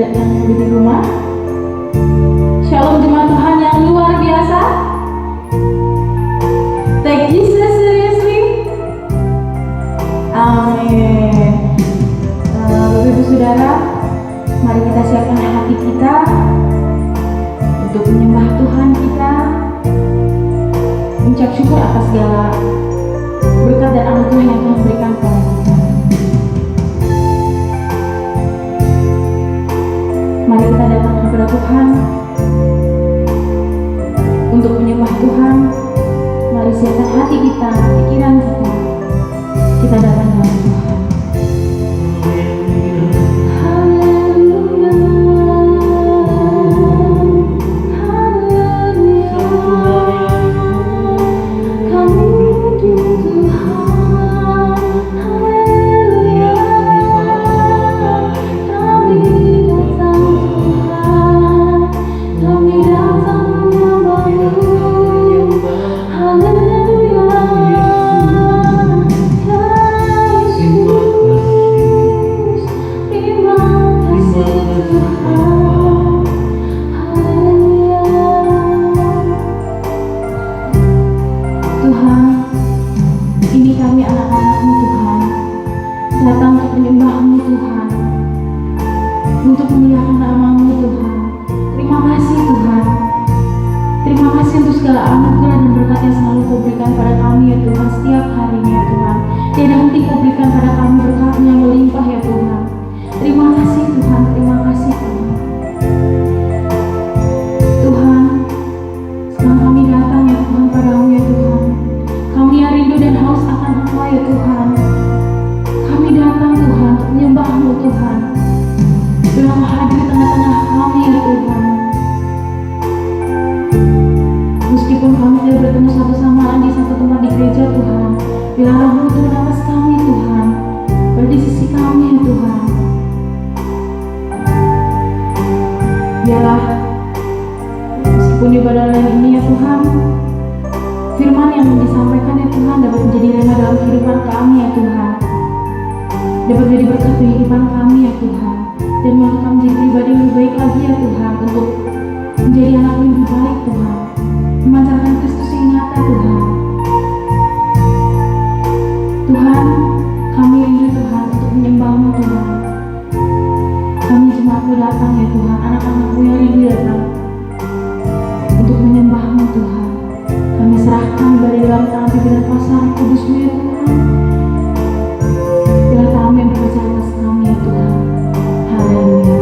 yang di rumah. Shalom jemaat Tuhan yang luar biasa. Take Jesus seriously. Amin. Bapak Ibu Saudara, mari kita siapkan hati kita untuk menyembah Tuhan kita, mengucap syukur atas segala berkat dan anugerah yang Tuhan berikan kepada kita. Mari kita datang kepada Tuhan untuk menyembah Tuhan. Mari siapkan hati kita, pikiran kita. Kita datang kepada Tuhan. Untuk memuliakan nama-Mu Tuhan. Terima kasih Tuhan. Terima kasih untuk segala anugerah dan berkat yang selalu Kau berikan pada kami ya Tuhan, setiap harinya ya Tuhan. Tiada henti Kau berikan pada kami berkat-Mu yang melimpah ya Tuhan. Terima kasih Tuhan, terima kasih Tuhan. Tuhan, sekarang kami datang ya Tuhan padamu ya Tuhan. Kami yang rindu dan haus akan Engkau ya Tuhan. Kami datang Tuhan untuk menyembah-Mu Tuhan. Biarlah hadir di tengah-tengah kami ya Tuhan. Meskipun kami tidak bertemu satu sama lain di satu tempat di gereja Tuhan, biarlah turun atas kami Tuhan, berada di sisi kami ya Tuhan. Biarlah meskipun ibadah lain ini ya Tuhan, firman yang disampaikan ya Tuhan dapat menjadi rema dalam kehidupan kami ya Tuhan, dapat menjadi berkat bagi kehidupan kami ya Tuhan, dan untuk kami menjadi pribadi yang lebih baik lagi ya Tuhan, untuk menjadi anak yang lebih baik Tuhan, memancarkan Kristus yang nyata Tuhan. Tuhan, kami rindu Tuhan untuk menyembah-Mu Tuhan. Kami jemaat-Mu datang ya Tuhan, anak-anak-Mu yang rindu datang untuk menyembah-Mu Tuhan. Kami serahkan ibadah dalam tangan pimpinan kuasa Kudus-Mu ya Tuhan. Biarlah kami yang berbicara atas kami ya Tuhan. Haleluya.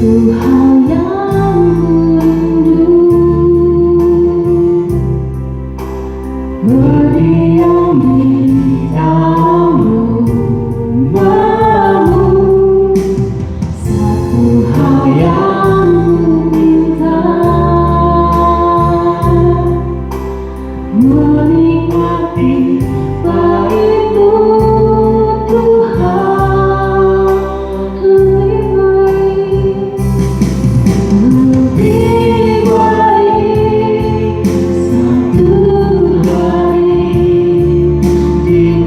Tuhan yang rindu berdiam di dalam rumah-Mu, satu hal yang minta, menikmati baik-Mu Tuhan, lebih baik satu hari di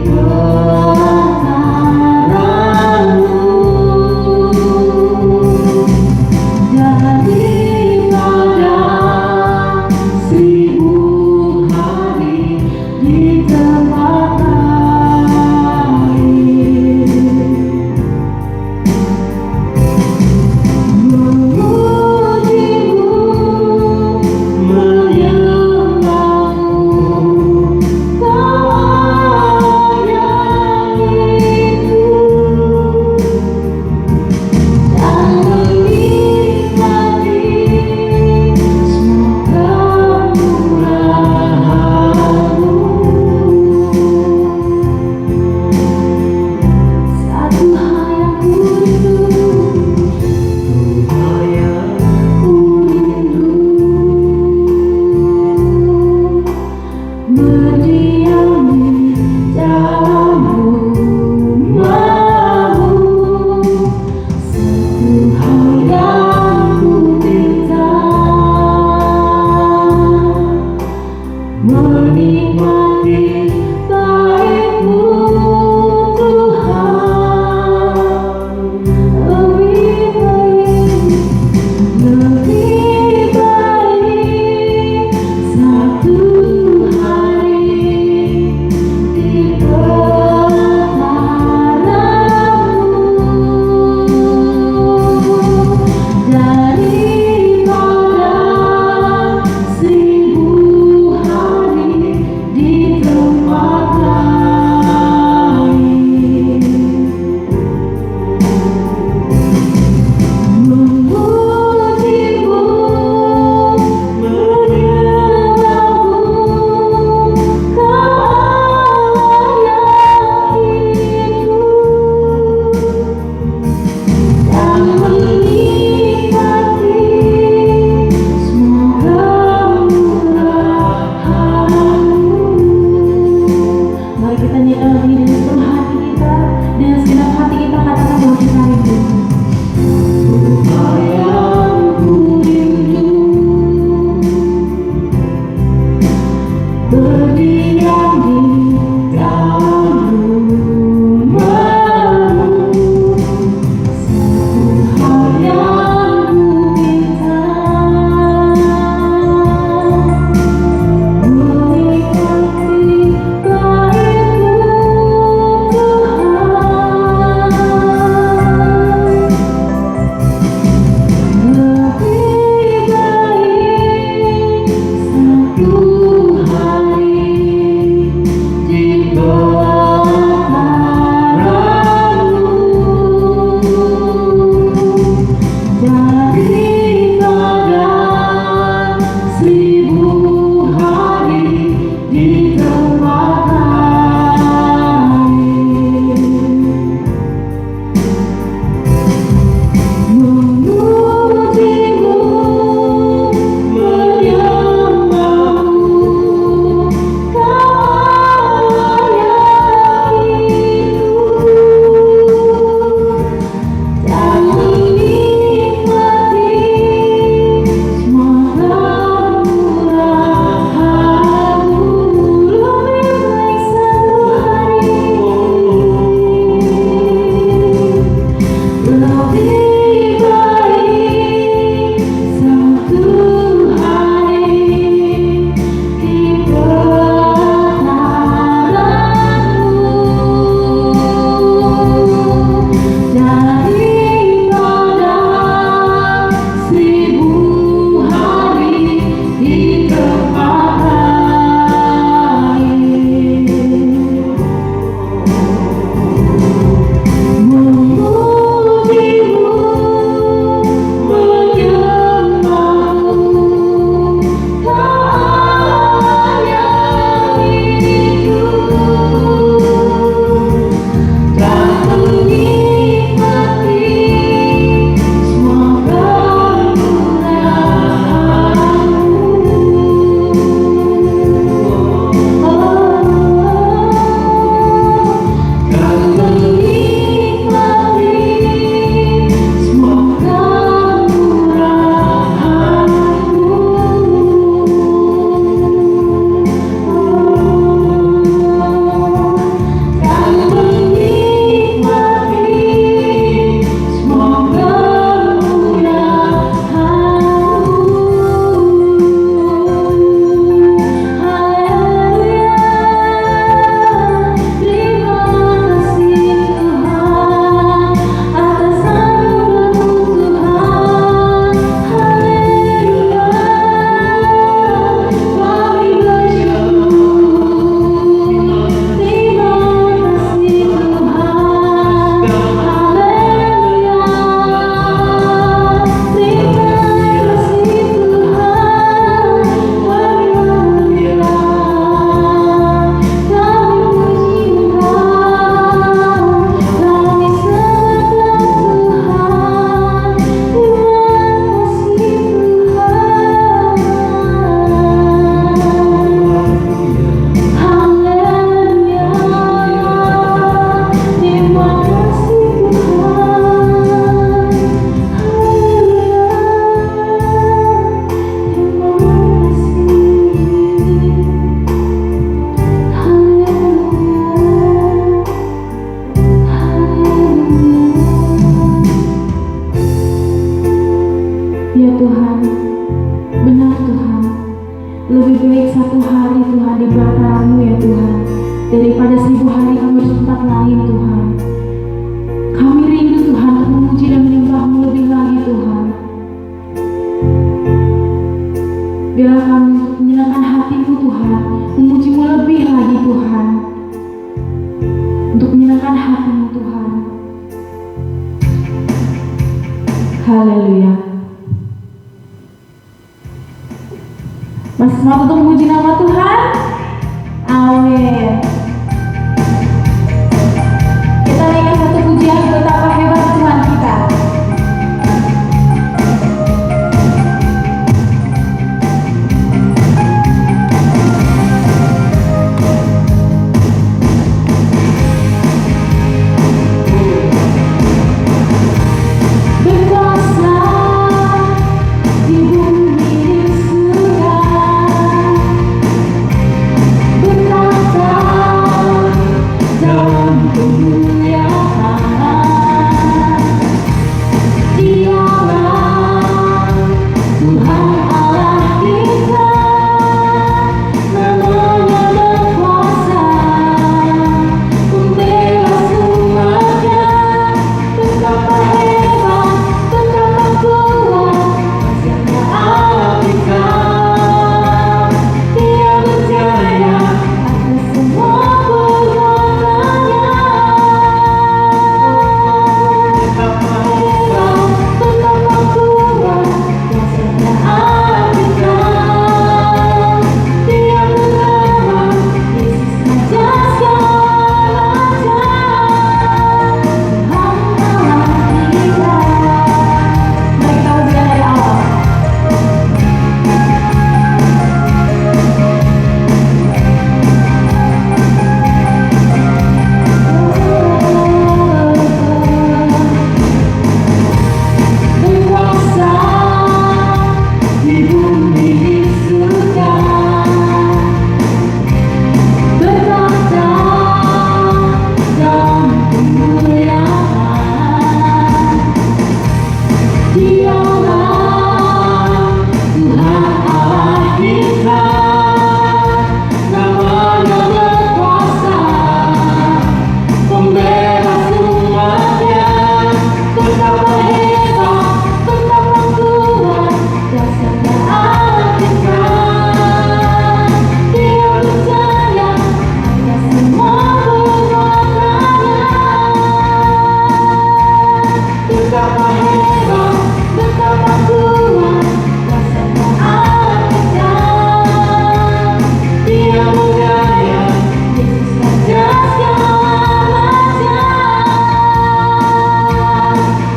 lain Tuhan. Kami rindu Tuhan untuk memuji dan menyembah-Mu lebih lagi Tuhan. Biarlah kami untuk menyenangkan hati-Mu Tuhan, memuji-Mu lebih lagi Tuhan. Untuk menyenangkan hati-Mu Tuhan. Haleluya. Masih semangat untuk memuji nama Tuhan? Amin. Kita naikkan satu pujian betapa hebat Tuhan kita. Berkuasa di bumi di surga, bertata dalam kemuliaan. Dialah Tuhan Allah kita, namanya berkuasa, membela semuanya. Betapa hebat, betapa kuat kuasa Allah kita. Dia berjaya atas semua perbuatannya. Betapa hebat, betapa kuat kuasa Allah kita. Dia bernama Yesus Raja segala raja, Tuhan Allah kita. Mari kita pujikan dari awal. Berkuasa di bumi di surga, bertata dalam kemuliaan. Dialah Tuhan Allah kita, namanya berkuasa, membela semuanya. Betapa hebat, betapa kuat kuasa Allah kita. Dia berjaya atas semua perbuatannya. Betapa hebat, betapa kuat kuasa Allah kita. Dia berjaya, Yesus Raja segala raja.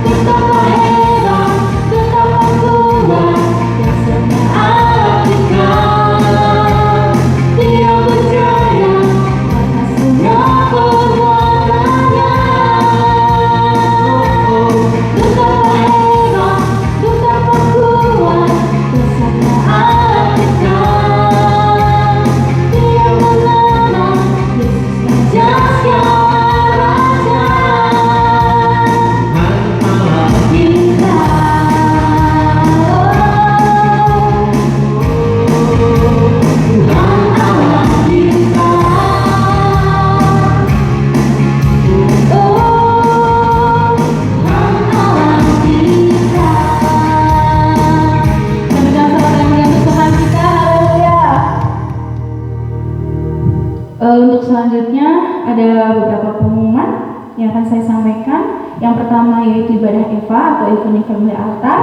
Betapa hebat, betapa kuat kuasa Allah kita. Dia berjaya atas semua perbuatannya. Betapa hebat, betapa kuat kuasa Allah kita. Dia bernama Yesus Raja segala raja, kita. Tuhan Allah kita. Tuhan Allah kita. Demikian sahabat yang menyambut Tuhan kita. Haleluya. Untuk selanjutnya ada beberapa pengumuman yang akan saya sampaikan. Yang pertama yaitu ibadah Eva atau Event Family Altar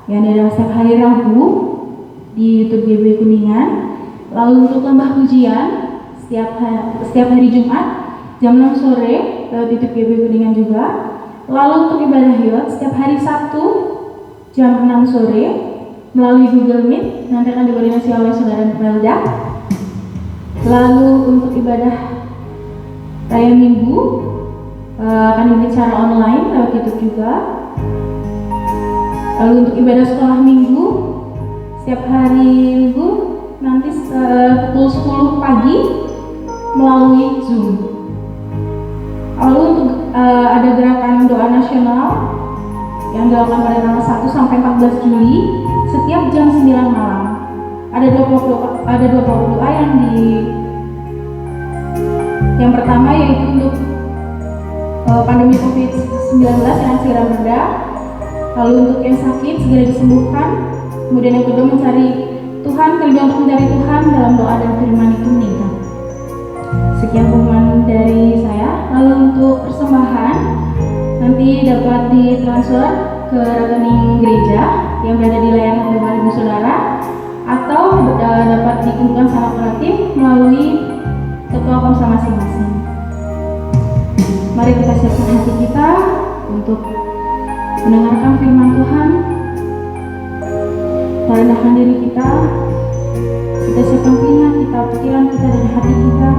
yang ada setiap hari Rabu di YouTube GB Kuningan. Lalu untuk lembah pujian setiap hari Jumat jam 6 sore lewat YouTube GB Kuningan juga. Lalu untuk ibadah Yot setiap hari Sabtu jam 6 sore melalui Google Meet, nanti akan dikoordinasi oleh Saudara Melda. Lalu untuk ibadah Raya Minggu akan diikuti secara online lewat YouTube juga. Lalu untuk ibadah sekolah Minggu setiap hari Minggu nanti pukul 10 pagi melalui Zoom. Lalu untuk ada gerakan doa nasional yang dilakukan pada tanggal 1 sampai 14 Juli setiap jam 9 malam. Ada 20 doa yang pertama yaitu untuk pandemi COVID-19 yang segera mereda, lalu untuk yang sakit segera disembuhkan, kemudian yang kedua mencari Tuhan, kerinduan untuk mencari Tuhan dalam doa dan firman itu meningkat. Sekian pengumuman dari saya. Lalu untuk persembahan nanti dapat ditransfer ke rekening gereja yang berada di layanan Bapak Ibu Saudara, atau dapat dikumpulkan secara kolektif melalui ketua komsel masing-masing. Mari kita siapkan hati kita untuk mendengarkan firman Tuhan. Kita rendahkan diri kita siapkan telinga kita, pikiran kita, dan hati kita.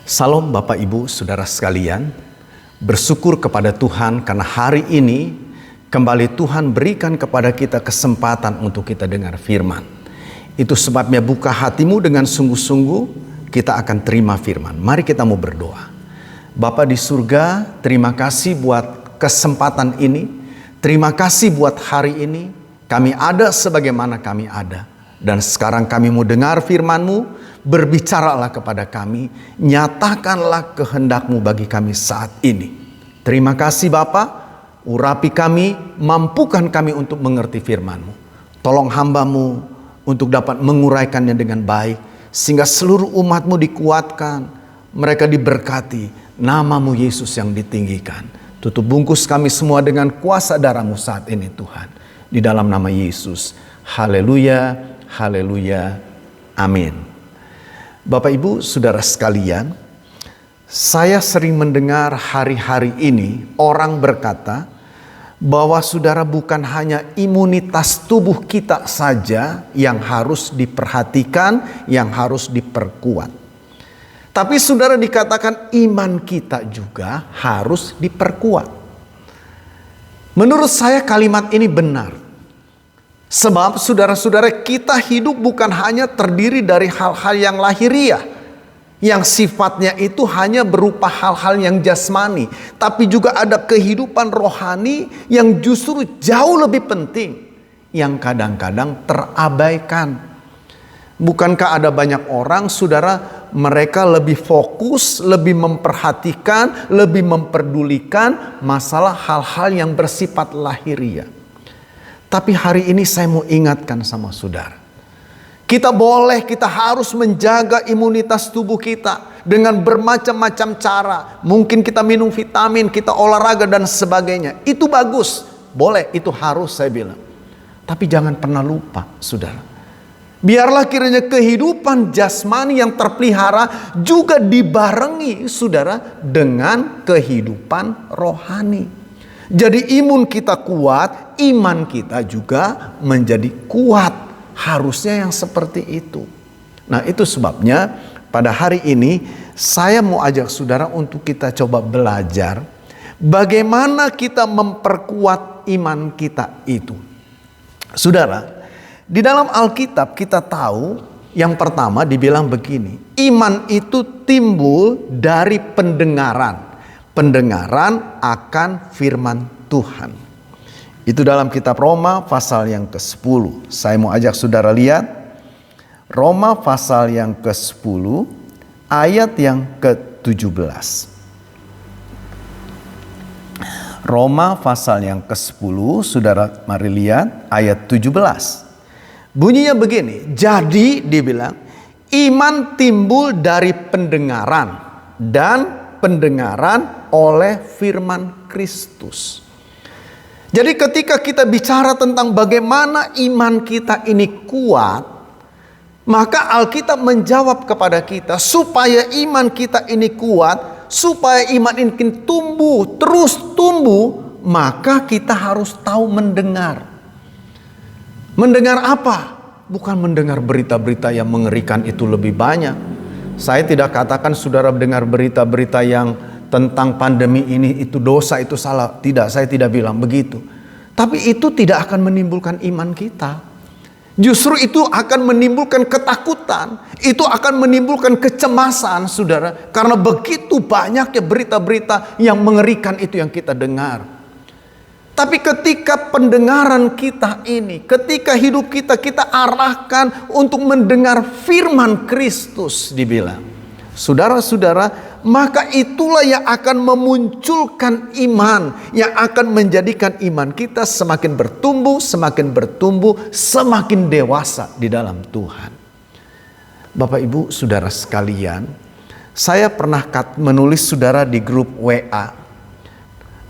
Salam Bapak Ibu Saudara sekalian, bersyukur kepada Tuhan karena hari ini kembali Tuhan berikan kepada kita kesempatan untuk kita dengar firman. Itu sebabnya buka hatimu dengan sungguh-sungguh, kita akan terima firman. Mari kita mau berdoa. Bapa di surga, terima kasih buat kesempatan ini. Terima kasih buat hari ini. Kami ada sebagaimana kami ada. Dan sekarang kami mau dengar firman-Mu. Berbicaralah kepada kami, nyatakanlah kehendak-Mu bagi kami saat ini. Terima kasih Bapa, urapi kami, mampukan kami untuk mengerti firman-Mu. Tolong hamba-Mu untuk dapat menguraikannya dengan baik, sehingga seluruh umat-Mu dikuatkan, mereka diberkati, nama-Mu Yesus yang ditinggikan. Tutup bungkus kami semua dengan kuasa darah-Mu saat ini Tuhan. Di dalam nama Yesus, haleluya, haleluya, amin. Bapak Ibu Saudara sekalian, saya sering mendengar hari-hari ini orang berkata bahwa saudara bukan hanya imunitas tubuh kita saja yang harus diperhatikan, yang harus diperkuat. Tapi saudara dikatakan iman kita juga harus diperkuat. Menurut saya kalimat ini benar. Sebab saudara-saudara kita hidup bukan hanya terdiri dari hal-hal yang lahiriah. Yang sifatnya itu hanya berupa hal-hal yang jasmani. Tapi juga ada kehidupan rohani yang justru jauh lebih penting. Yang kadang-kadang terabaikan. Bukankah ada banyak orang saudara mereka lebih fokus, lebih memperhatikan, lebih memperdulikan masalah hal-hal yang bersifat lahiriah. Tapi hari ini saya mau ingatkan sama saudara. Kita harus menjaga imunitas tubuh kita dengan bermacam-macam cara. Mungkin kita minum vitamin, kita olahraga dan sebagainya. Itu bagus, boleh, itu harus saya bilang. Tapi jangan pernah lupa saudara. Biarlah kiranya kehidupan jasmani yang terpelihara juga dibarengi saudara dengan kehidupan rohani. Jadi imun kita kuat, iman kita juga menjadi kuat. Harusnya yang seperti itu. Nah itu sebabnya pada hari ini saya mau ajak saudara untuk kita coba belajar. Bagaimana kita memperkuat iman kita itu. Saudara, di dalam Alkitab kita tahu yang pertama dibilang begini. Iman itu timbul dari pendengaran. Pendengaran akan firman Tuhan. Itu dalam kitab Roma pasal yang ke-10. Saya mau ajak saudara lihat. Roma pasal yang ke-10 ayat yang ke-17. Roma pasal yang ke-10, saudara mari lihat ayat 17. Bunyinya begini. Jadi dibilang iman timbul dari pendengaran dan pendengaran oleh firman Kristus. Jadi ketika kita bicara tentang bagaimana iman kita ini kuat, maka Alkitab menjawab kepada kita supaya iman kita ini kuat, supaya iman ini tumbuh, terus tumbuh, maka kita harus tahu mendengar. Mendengar apa? Bukan mendengar berita-berita yang mengerikan itu lebih banyak. Saya tidak katakan saudara dengar berita-berita yang tentang pandemi ini itu dosa, itu salah. Tidak, saya tidak bilang begitu. Tapi itu tidak akan menimbulkan iman kita. Justru itu akan menimbulkan ketakutan. Itu akan menimbulkan kecemasan saudara. Karena begitu banyaknya berita-berita yang mengerikan itu yang kita dengar. Tapi ketika pendengaran kita ini, ketika hidup kita arahkan untuk mendengar firman Kristus dibilang. Saudara-saudara, maka itulah yang akan memunculkan iman. Yang akan menjadikan iman kita semakin bertumbuh, semakin dewasa di dalam Tuhan. Bapak Ibu saudara sekalian, saya pernah menulis saudara di grup WA.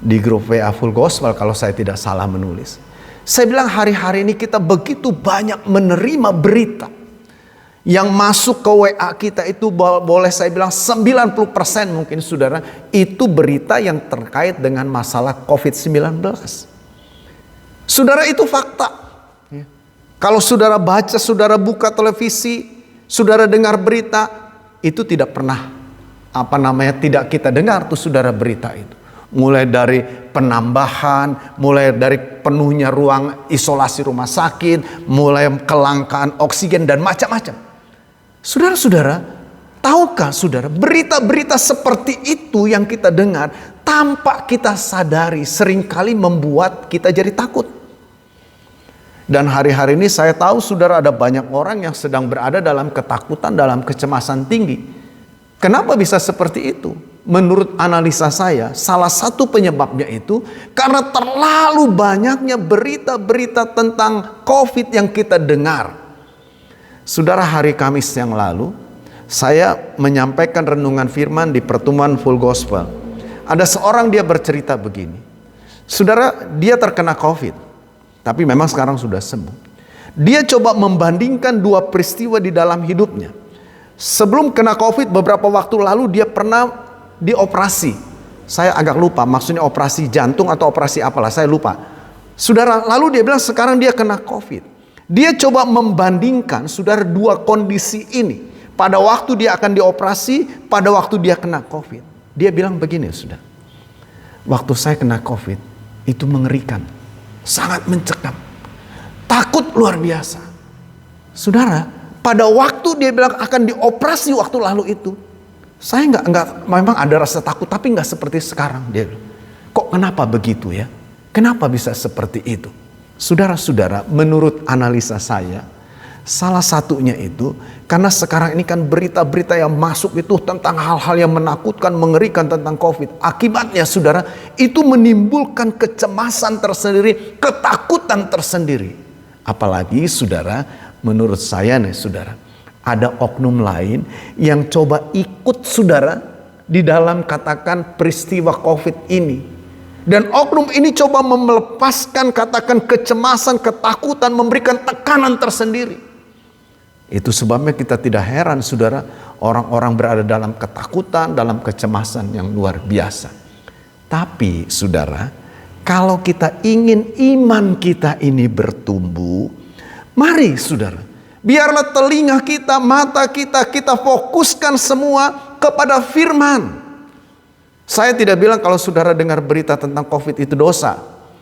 Di grup WA Full Gospel kalau saya tidak salah menulis. Saya bilang hari-hari ini kita begitu banyak menerima berita. Yang masuk ke WA kita itu boleh saya bilang 90% mungkin saudara. Itu berita yang terkait dengan masalah COVID-19. Saudara itu fakta. Kalau saudara baca, saudara buka televisi, saudara dengar berita. Itu tidak pernah tidak kita dengar tuh saudara berita itu. Mulai dari penambahan, mulai dari penuhnya ruang isolasi rumah sakit, mulai kelangkaan oksigen dan macam-macam. Saudara-saudara, tahukah saudara, berita-berita seperti itu yang kita dengar tanpa kita sadari seringkali membuat kita jadi takut. Dan hari-hari ini saya tahu saudara ada banyak orang yang sedang berada dalam ketakutan, dalam kecemasan tinggi. Kenapa bisa seperti itu? Menurut analisa saya, salah satu penyebabnya itu karena terlalu banyaknya berita-berita tentang COVID yang kita dengar. Saudara, hari Kamis yang lalu, saya menyampaikan renungan firman di pertemuan Full Gospel. Ada seorang dia bercerita begini. Saudara, dia terkena COVID, tapi memang sekarang sudah sembuh. Dia coba membandingkan dua peristiwa di dalam hidupnya. Sebelum kena COVID beberapa waktu lalu dia pernah dioperasi. Saya agak lupa maksudnya operasi jantung atau operasi apalah, saya lupa. Saudara, lalu dia bilang sekarang dia kena COVID. Dia coba membandingkan saudara dua kondisi ini. Pada waktu dia akan dioperasi, pada waktu dia kena COVID. Dia bilang begini saudara. Waktu saya kena COVID itu mengerikan. Sangat mencekam. Takut luar biasa. Saudara, pada waktu dia bilang akan dioperasi waktu lalu itu, saya nggak memang ada rasa takut tapi nggak seperti sekarang. Dia bilang, kok kenapa begitu ya? Kenapa bisa seperti itu? Saudara-saudara, menurut analisa saya, salah satunya itu karena sekarang ini kan berita-berita yang masuk itu tentang hal-hal yang menakutkan, mengerikan tentang COVID. Akibatnya saudara, itu menimbulkan kecemasan tersendiri, ketakutan tersendiri. Apalagi saudara, menurut saya nih saudara, ada oknum lain yang coba ikut saudara di dalam katakan peristiwa COVID ini. Dan oknum ini coba melepaskan katakan kecemasan, ketakutan, memberikan tekanan tersendiri. Itu sebabnya kita tidak heran saudara, orang-orang berada dalam ketakutan, dalam kecemasan yang luar biasa. Tapi saudara, kalau kita ingin iman kita ini bertumbuh, mari saudara, biarlah telinga kita, mata kita fokuskan semua kepada firman. Saya tidak bilang kalau saudara dengar berita tentang COVID itu dosa.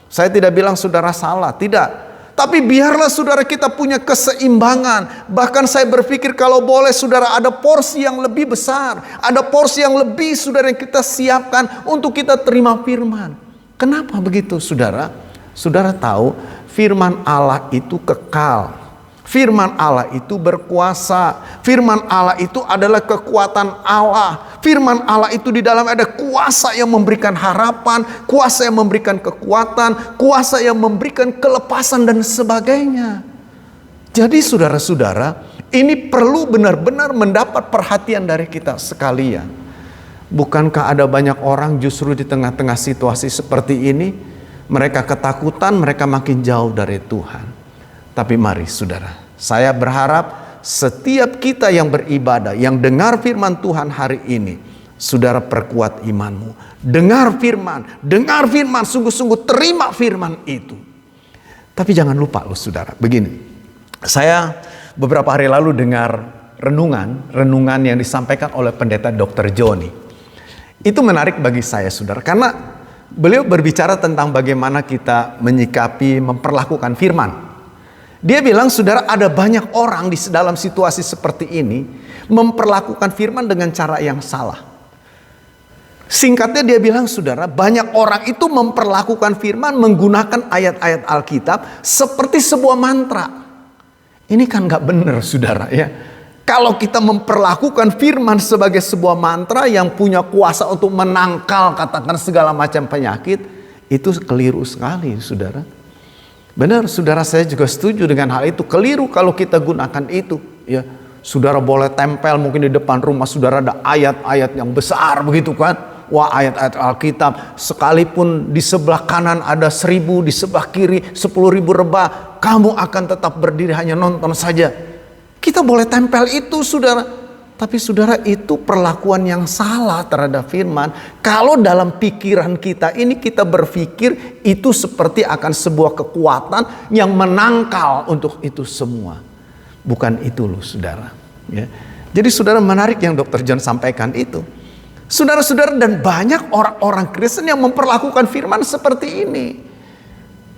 Saya tidak bilang saudara salah, tidak. Tapi biarlah saudara kita punya keseimbangan. Bahkan saya berpikir kalau boleh saudara ada porsi yang lebih besar. Ada porsi yang lebih saudara yang kita siapkan untuk kita terima firman. Kenapa begitu saudara? Saudara tahu firman Allah itu kekal. Firman Allah itu berkuasa. Firman Allah itu adalah kekuatan Allah. Firman Allah itu di dalam ada kuasa yang memberikan harapan, kuasa yang memberikan kekuatan, kuasa yang memberikan kelepasan dan sebagainya. Jadi saudara-saudara, ini perlu benar-benar mendapat perhatian dari kita sekalian. Bukankah ada banyak orang justru di tengah-tengah situasi seperti ini, mereka ketakutan, mereka makin jauh dari Tuhan. Tapi mari saudara, saya berharap setiap kita yang beribadah, yang dengar firman Tuhan hari ini, saudara perkuat imanmu. Dengar firman, sungguh-sungguh terima firman itu. Tapi jangan lupa loh saudara, begini. Saya beberapa hari lalu dengar renungan yang disampaikan oleh pendeta Dr. Joni. Itu menarik bagi saya saudara, karena beliau berbicara tentang bagaimana kita menyikapi, memperlakukan firman. Dia bilang, saudara, ada banyak orang di dalam situasi seperti ini memperlakukan firman dengan cara yang salah. Singkatnya dia bilang, saudara, banyak orang itu memperlakukan firman menggunakan ayat-ayat Alkitab seperti sebuah mantra. Ini kan gak benar, saudara ya. Kalau kita memperlakukan firman sebagai sebuah mantra yang punya kuasa untuk menangkal katakan segala macam penyakit, itu keliru sekali, saudara. Benar, saudara, saya juga setuju dengan hal itu. Keliru kalau kita gunakan itu. Ya, saudara boleh tempel mungkin di depan rumah saudara ada ayat-ayat yang besar begitu kan. Wah, ayat-ayat Alkitab. Sekalipun di sebelah kanan ada 1000, di sebelah kiri 10.000 rebah, kamu akan tetap berdiri hanya nonton saja. Kita boleh tempel itu, saudara. Tapi saudara, itu perlakuan yang salah terhadap firman. Kalau dalam pikiran kita ini kita berpikir itu seperti akan sebuah kekuatan yang menangkal untuk itu semua. Bukan itu loh saudara. Ya. Jadi saudara, menarik yang Dr. John sampaikan itu. Saudara-saudara, dan banyak orang-orang Kristen yang memperlakukan firman seperti ini.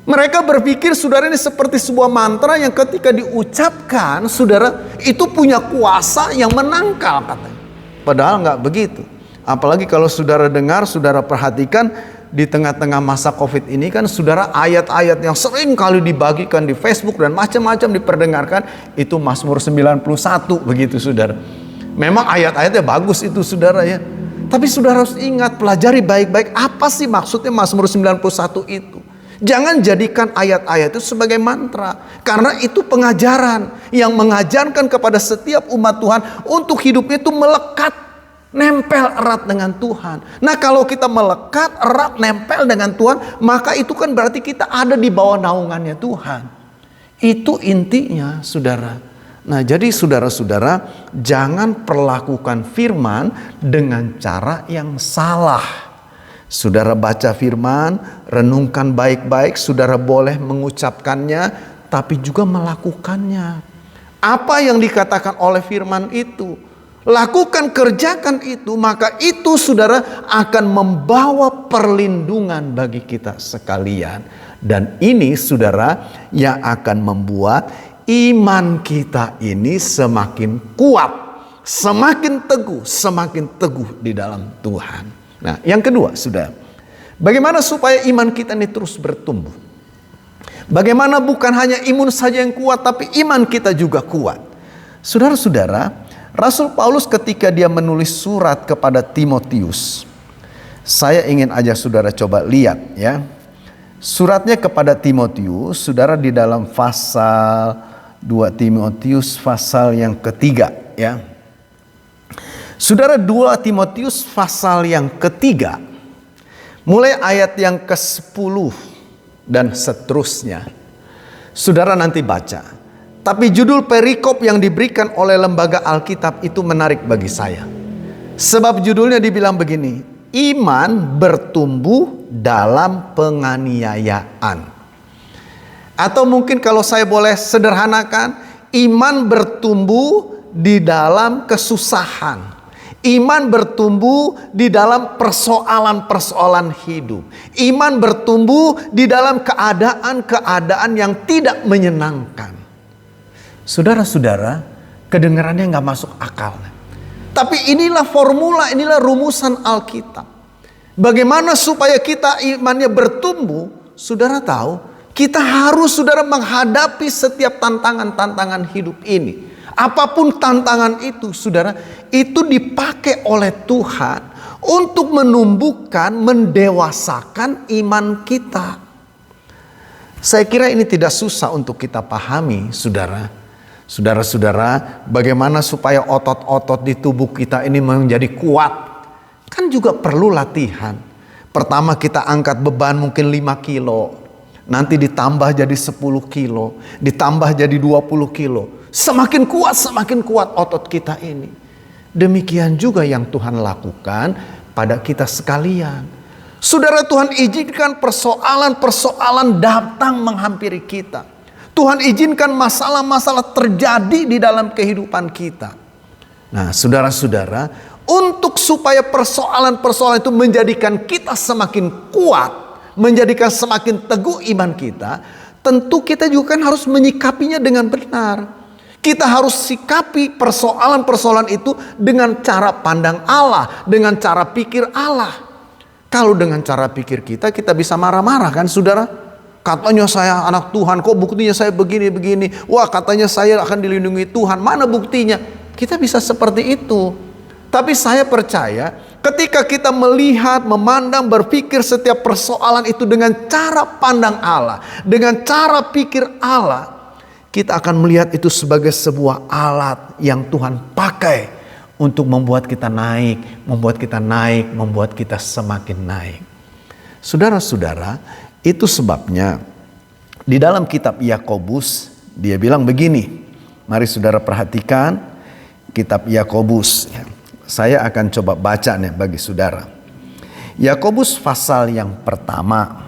Mereka berpikir saudara ini seperti sebuah mantra yang ketika diucapkan, saudara itu punya kuasa yang menangkal katanya. Padahal nggak begitu. Apalagi kalau saudara dengar, saudara perhatikan di tengah-tengah masa COVID ini kan saudara, ayat-ayat yang sering kali dibagikan di Facebook dan macam-macam diperdengarkan itu Mazmur 91 begitu saudara. Memang ayat-ayatnya bagus itu saudara ya. Tapi saudara harus ingat, pelajari baik-baik apa sih maksudnya Mazmur 91 itu. Jangan jadikan ayat-ayat itu sebagai mantra. Karena itu pengajaran yang mengajarkan kepada setiap umat Tuhan untuk hidupnya itu melekat, nempel erat dengan Tuhan. Nah kalau kita melekat, erat, nempel dengan Tuhan, maka itu kan berarti kita ada di bawah naungannya Tuhan. Itu intinya saudara. Nah jadi saudara-saudara, jangan perlakukan firman dengan cara yang salah. Saudara baca firman, renungkan baik-baik, saudara boleh mengucapkannya, tapi juga melakukannya. Apa yang dikatakan oleh firman itu, lakukan, kerjakan itu, maka itu saudara akan membawa perlindungan bagi kita sekalian. Dan ini saudara yang akan membuat iman kita ini semakin kuat, semakin teguh di dalam Tuhan. Nah, yang kedua, saudara, bagaimana supaya iman kita ini terus bertumbuh? Bagaimana bukan hanya imun saja yang kuat, tapi iman kita juga kuat? Saudara-saudara, Rasul Paulus ketika dia menulis surat kepada Timotius, saya ingin aja saudara coba lihat ya. Suratnya kepada Timotius, saudara, di dalam pasal 2 Timotius pasal yang ketiga ya. Saudara, 2 Timotius pasal yang ketiga, mulai ayat yang ke-10 dan seterusnya. Saudara nanti baca. Tapi judul perikop yang diberikan oleh lembaga Alkitab itu menarik bagi saya. Sebab judulnya dibilang begini, iman bertumbuh dalam penganiayaan. Atau mungkin kalau saya boleh sederhanakan, iman bertumbuh di dalam kesusahan. Iman bertumbuh di dalam persoalan-persoalan hidup. Iman bertumbuh di dalam keadaan-keadaan yang tidak menyenangkan. Saudara-saudara, kedengarannya nggak masuk akal. Tapi inilah formula, inilah rumusan Alkitab. Bagaimana supaya kita imannya bertumbuh? Saudara tahu, kita harus saudara menghadapi setiap tantangan-tantangan hidup ini. Apapun tantangan itu, saudara, itu dipakai oleh Tuhan untuk menumbuhkan, mendewasakan iman kita. Saya kira ini tidak susah untuk kita pahami, saudara. Saudara-saudara, bagaimana supaya otot-otot di tubuh kita ini menjadi kuat? Kan juga perlu latihan. Pertama kita angkat beban mungkin 5 kilo. Nanti ditambah jadi 10 kilo. Ditambah jadi 20 kilo. Semakin kuat otot kita ini. Demikian juga yang Tuhan lakukan pada kita sekalian. Saudara, Tuhan izinkan persoalan-persoalan datang menghampiri kita. Tuhan izinkan masalah-masalah terjadi di dalam kehidupan kita. Nah, saudara-saudara, untuk supaya persoalan-persoalan itu menjadikan kita semakin kuat, menjadikan semakin teguh iman kita, tentu kita juga kan harus menyikapinya dengan benar. Kita harus sikapi persoalan-persoalan itu dengan cara pandang Allah, dengan cara pikir Allah. Kalau dengan cara pikir kita bisa marah-marah kan saudara? Katanya saya anak Tuhan, kok buktinya saya begini-begini. Wah, katanya saya akan dilindungi Tuhan, mana buktinya? Kita bisa seperti itu. Tapi saya percaya ketika kita melihat, memandang, berpikir setiap persoalan itu dengan cara pandang Allah, dengan cara pikir Allah, kita akan melihat itu sebagai sebuah alat yang Tuhan pakai untuk membuat kita naik, membuat kita semakin naik. Saudara-saudara, itu sebabnya di dalam kitab Yakobus dia bilang begini. Mari saudara perhatikan kitab Yakobus. Saya akan coba baca nih bagi saudara. Yakobus pasal yang pertama.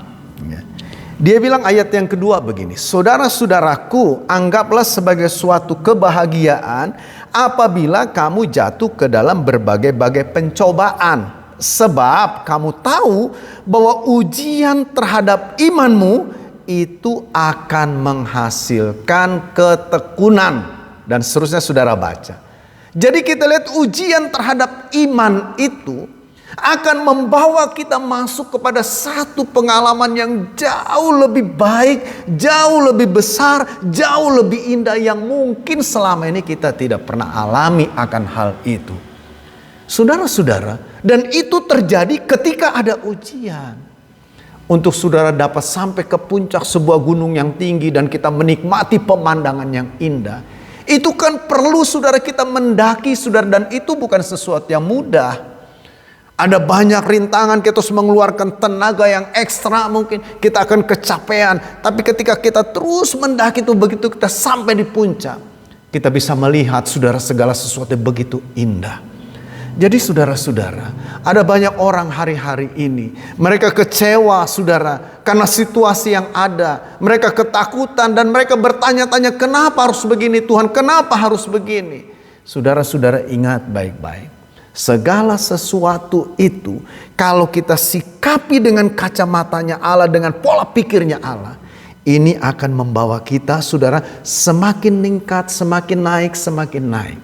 Dia bilang ayat yang kedua begini, saudara-saudaraku, anggaplah sebagai suatu kebahagiaan apabila kamu jatuh ke dalam berbagai-bagai pencobaan. Sebab kamu tahu bahwa ujian terhadap imanmu itu akan menghasilkan ketekunan. Dan seterusnya saudara baca. Jadi kita lihat ujian terhadap iman itu akan membawa kita masuk kepada satu pengalaman yang jauh lebih baik, jauh lebih besar, jauh lebih indah yang mungkin selama ini kita tidak pernah alami akan hal itu. Saudara-saudara, dan itu terjadi ketika ada ujian. Untuk saudara dapat sampai ke puncak sebuah gunung yang tinggi dan kita menikmati pemandangan yang indah, itu kan perlu saudara kita mendaki, saudara, dan itu bukan sesuatu yang mudah. Ada banyak rintangan, kita harus mengeluarkan tenaga yang ekstra, mungkin kita akan kecapean. Tapi ketika kita terus mendaki itu, begitu kita sampai di puncak, kita bisa melihat saudara segala sesuatu begitu indah. Jadi saudara-saudara, ada banyak orang hari-hari ini, mereka kecewa saudara karena situasi yang ada. Mereka ketakutan dan mereka bertanya-tanya, kenapa harus begini Tuhan, kenapa harus begini. Saudara-saudara ingat baik-baik. Segala sesuatu itu kalau kita sikapi dengan kacamatanya Allah, dengan pola pikirnya Allah, ini akan membawa kita saudara semakin meningkat, semakin naik, semakin naik.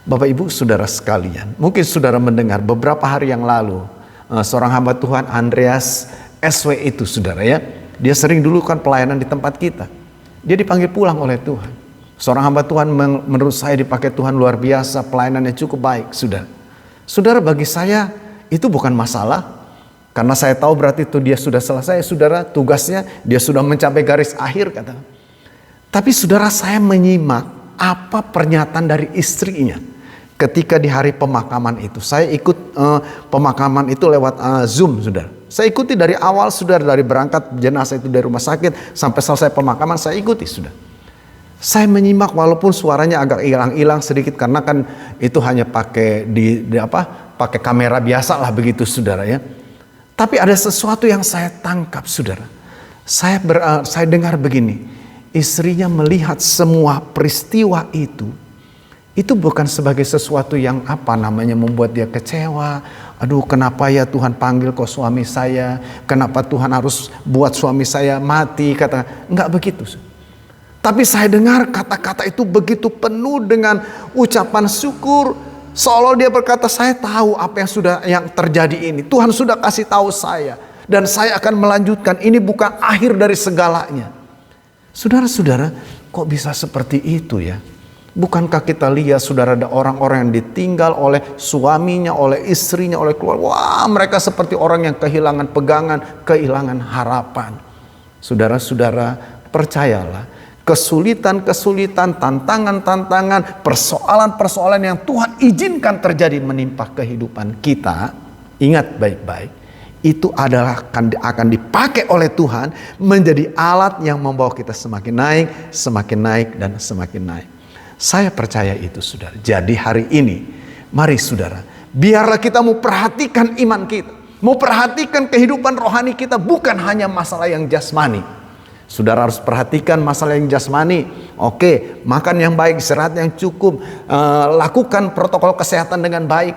Bapak Ibu saudara sekalian, mungkin saudara mendengar beberapa hari yang lalu seorang hamba Tuhan Andreas SW itu saudara ya, dia sering dulu kan pelayanan di tempat kita. Dia dipanggil pulang oleh Tuhan. Seorang hamba Tuhan menurut saya dipakai Tuhan luar biasa, pelayanannya cukup baik, saudara. Saudara, bagi saya itu bukan masalah. Karena saya tahu berarti itu dia sudah selesai, saudara, tugasnya dia sudah mencapai garis akhir kata. Tapi saudara, saya menyimak apa pernyataan dari istrinya ketika di hari pemakaman itu. Saya ikut pemakaman itu lewat Zoom, saudara. Saya ikuti dari awal, saudara, dari berangkat jenazah itu dari rumah sakit sampai selesai pemakaman saya ikuti, saudara. Saya menyimak walaupun suaranya agak hilang-hilang sedikit karena kan itu hanya pakai pakai kamera biasa lah begitu saudara ya. Tapi ada sesuatu yang saya tangkap saudara. Saya dengar begini, istrinya melihat semua peristiwa itu bukan sebagai sesuatu yang membuat dia kecewa. Aduh, kenapa ya Tuhan panggil kok suami saya? Kenapa Tuhan harus buat suami saya mati? Enggak begitu. Tapi saya dengar kata-kata itu begitu penuh dengan ucapan syukur. Seolah dia berkata, saya tahu apa yang terjadi ini. Tuhan sudah kasih tahu saya. Dan saya akan melanjutkan. Ini bukan akhir dari segalanya. Saudara-saudara, kok bisa seperti itu ya? Bukankah kita lihat saudara ada orang-orang yang ditinggal oleh suaminya, oleh istrinya, oleh keluarga. Wah, mereka seperti orang yang kehilangan pegangan, kehilangan harapan. Saudara-saudara, percayalah. Kesulitan-kesulitan, tantangan-tantangan, persoalan-persoalan yang Tuhan izinkan terjadi menimpa kehidupan kita, ingat baik-baik, itu adalah akan dipakai oleh Tuhan menjadi alat yang membawa kita semakin naik, dan semakin naik. Saya percaya itu saudara. Jadi hari ini, mari saudara, biarlah kita mau perhatikan iman kita, mau perhatikan kehidupan rohani kita, bukan hanya masalah yang jasmani. Saudara harus perhatikan masalah yang jasmani. Oke, makan yang baik, istirahat yang cukup, lakukan protokol kesehatan dengan baik.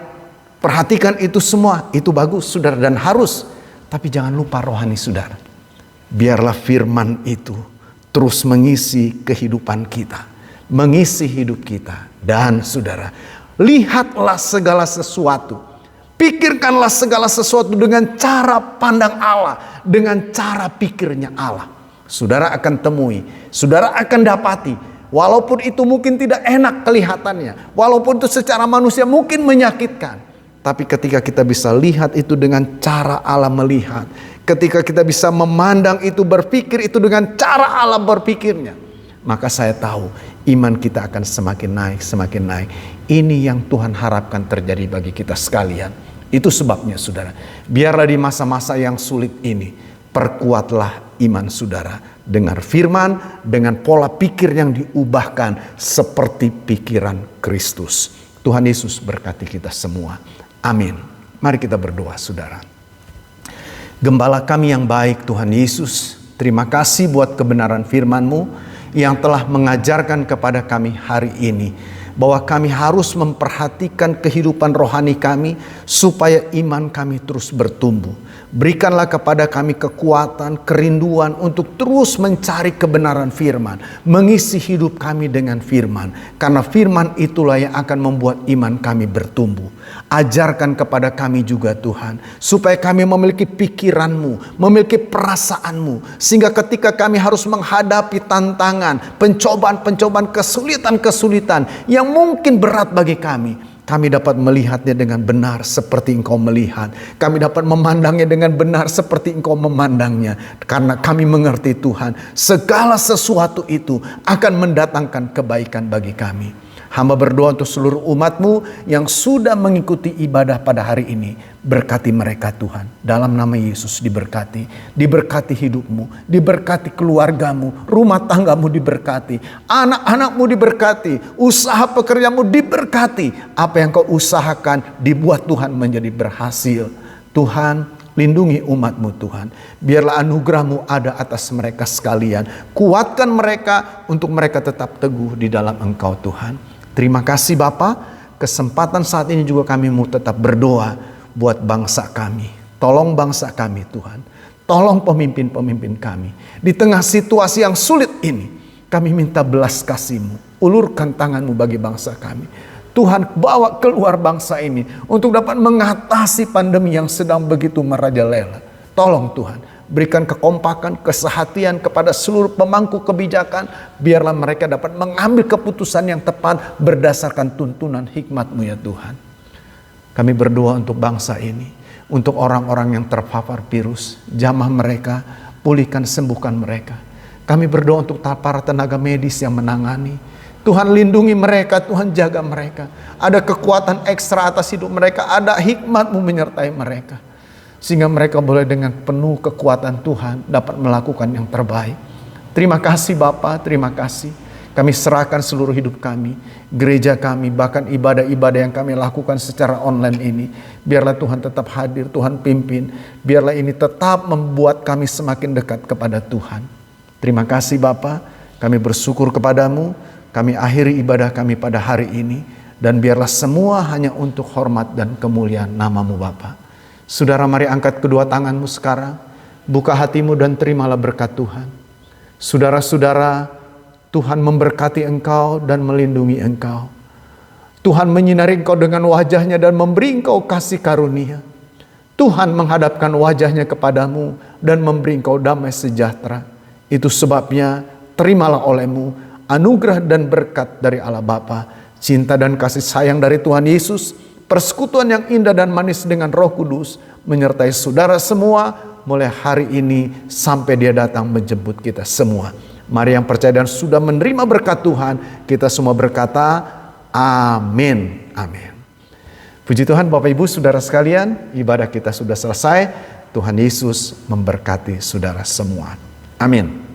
Perhatikan itu semua, itu bagus saudara dan harus. Tapi jangan lupa rohani saudara. Biarlah firman itu terus mengisi kehidupan kita, mengisi hidup kita. Dan saudara, lihatlah segala sesuatu, pikirkanlah segala sesuatu dengan cara pandang Allah, dengan cara pikirnya Allah. Saudara akan temui, saudara akan dapati, walaupun itu mungkin tidak enak kelihatannya, walaupun itu secara manusia mungkin menyakitkan, tapi ketika kita bisa lihat itu dengan cara Allah melihat, ketika kita bisa memandang itu, berpikir itu dengan cara Allah berpikirnya, maka saya tahu iman kita akan semakin naik, semakin naik. Ini yang Tuhan harapkan terjadi bagi kita sekalian. Itu sebabnya saudara, biarlah di masa-masa yang sulit ini, perkuatlah iman saudara dengan firman, dengan pola pikir yang diubahkan seperti pikiran Kristus. Tuhan Yesus berkati kita semua. Amin. Mari kita berdoa saudara. Gembala kami yang baik Tuhan Yesus, Terima kasih buat kebenaran firman-Mu yang telah mengajarkan kepada kami hari ini, bahwa kami harus memperhatikan kehidupan rohani kami supaya iman kami terus bertumbuh. Berikanlah kepada kami kekuatan, kerinduan untuk terus mencari kebenaran firman, mengisi hidup kami dengan firman, karena firman itulah yang akan membuat iman kami bertumbuh. Ajarkan kepada kami juga Tuhan, supaya kami memiliki pikiran-Mu, memiliki perasaan-Mu, sehingga ketika kami harus menghadapi tantangan, pencobaan-pencobaan, kesulitan-kesulitan yang mungkin berat bagi kami dapat melihatnya dengan benar seperti Engkau melihat. Kami dapat memandangnya dengan benar seperti Engkau memandangnya. Karena kami mengerti Tuhan, segala sesuatu itu akan mendatangkan kebaikan bagi kami. Hamba berdoa untuk seluruh umat-Mu yang sudah mengikuti ibadah pada hari ini. Berkati mereka Tuhan. Dalam nama Yesus diberkati. Diberkati hidup-Mu. Diberkati keluarga-Mu. Rumah tangga-Mu diberkati. Anak-anak-Mu diberkati. Usaha pekerjaan-Mu diberkati. Apa yang Kau usahakan dibuat Tuhan menjadi berhasil. Tuhan, lindungi umat-Mu Tuhan. Biarlah anugerah-Mu ada atas mereka sekalian. Kuatkan mereka untuk mereka tetap teguh di dalam Engkau Tuhan. Terima kasih Bapa. Kesempatan saat ini juga kami mau tetap berdoa buat bangsa kami. Tolong bangsa kami Tuhan. Tolong pemimpin-pemimpin kami. Di tengah situasi yang sulit ini, kami minta belas kasih-Mu. Ulurkan tangan-Mu bagi bangsa kami. Tuhan, bawa keluar bangsa ini untuk dapat mengatasi pandemi yang sedang begitu merajalela. Tolong Tuhan, berikan kekompakan, kesehatian kepada seluruh pemangku kebijakan. Biarlah mereka dapat mengambil keputusan yang tepat berdasarkan tuntunan hikmat-Mu ya Tuhan. Kami berdoa untuk bangsa ini, untuk orang-orang yang terpapar virus. Jamah mereka, pulihkan, sembuhkan mereka. Kami berdoa untuk para tenaga medis yang menangani. Tuhan lindungi mereka, Tuhan jaga mereka. Ada kekuatan ekstra atas hidup mereka, ada hikmat-Mu menyertai mereka. Sehingga mereka boleh dengan penuh kekuatan Tuhan dapat melakukan yang terbaik. Terima kasih Bapa, terima kasih. Kami serahkan seluruh hidup kami, gereja kami, bahkan ibadah-ibadah yang kami lakukan secara online ini. Biarlah Tuhan tetap hadir, Tuhan pimpin. Biarlah ini tetap membuat kami semakin dekat kepada Tuhan. Terima kasih Bapa, kami bersyukur kepadamu. Kami akhiri ibadah kami pada hari ini. Dan biarlah semua hanya untuk hormat dan kemuliaan nama-Mu Bapa. Saudara, mari angkat kedua tangan-Mu sekarang. Buka hatimu dan terimalah berkat Tuhan. Saudara-saudara, Tuhan memberkati engkau dan melindungi engkau. Tuhan menyinari engkau dengan wajah-Nya dan memberi engkau kasih karunia. Tuhan menghadapkan wajah-Nya kepadamu dan memberi engkau damai sejahtera. Itu sebabnya terimalah olehmu anugerah dan berkat dari Allah Bapa, cinta dan kasih sayang dari Tuhan Yesus, persekutuan yang indah dan manis dengan Roh Kudus menyertai saudara semua mulai hari ini sampai Dia datang menjemput kita semua. Mari yang percaya dan sudah menerima berkat Tuhan, kita semua berkata amin. Amin. Puji Tuhan Bapak Ibu Saudara sekalian, ibadah kita sudah selesai. Tuhan Yesus memberkati saudara semua. Amin.